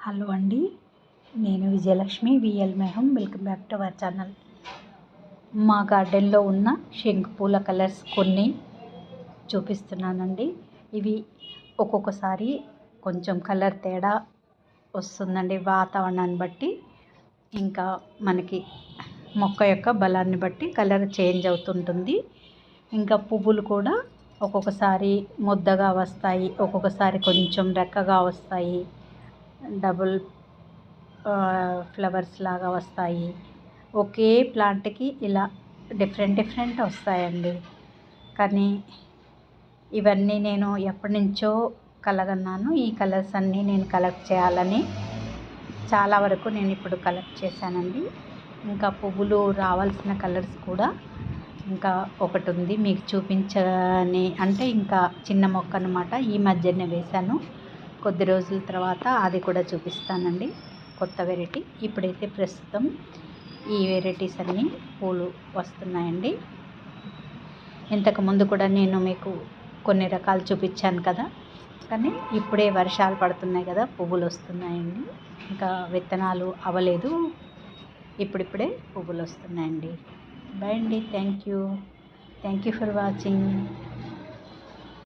Hello అండి, నేను Vijayalakshmi VL మెహం. Welcome back to our channel. మా గార్డెన్లో ఉన్న శంకు పూల కలర్స్ కొన్ని చూపిస్తున్నానండి. ఇవి ఒక్కొక్కసారి కొంచెం కలర్ తేడా వస్తుందండి, వాతావరణాన్ని బట్టి ఇంకా మనకి మొక్క యొక్క బలాన్ని బట్టి కలర్ చేంజ్ అవుతుంటుంది. ఇంకా పువ్వులు కూడా ఒక్కొక్కసారి ముద్దగా వస్తాయి, ఒక్కొక్కసారి కొంచెం రెక్కగా వస్తాయి, డబుల్ ఫ్లవర్స్ లాగా వస్తాయి. ఒకే ప్లాంట్కి ఇలా డిఫరెంట్ వస్తాయండి. కానీ ఇవన్నీ నేను ఎప్పటి నుంచో కలగన్నాను. ఈ కలర్స్ అన్నీ నేను కలెక్ట్ చేయాలని చాలా వరకు నేను ఇప్పుడు కలెక్ట్ చేశానండి. ఇంకా పువ్వులు రావాల్సిన కలర్స్ కూడా ఇంకా ఒకటి ఉంది, మీకు చూపించని అంటే ఇంకా చిన్న మొక్క అన్నమాట. ఈ మధ్యనే వేశాను, కొద్ది రోజుల తర్వాత అది కూడా చూపిస్తానండి, కొత్త వెరైటీ. ఇప్పుడైతే ప్రస్తుతం ఈ వెరైటీస్ అన్నీ పూలు వస్తున్నాయండి. ఇంతకుముందు కూడా నేను మీకు కొన్ని రకాలు చూపించాను కదా, కానీ ఇప్పుడే వర్షాలు పడుతున్నాయి కదా, పువ్వులు వస్తున్నాయండి. ఇంకా విత్తనాలు అవ్వలేదు, ఇప్పుడిప్పుడే పువ్వులు వస్తున్నాయండి. బై అండి, థ్యాంక్ యూ ఫర్ వాచింగ్.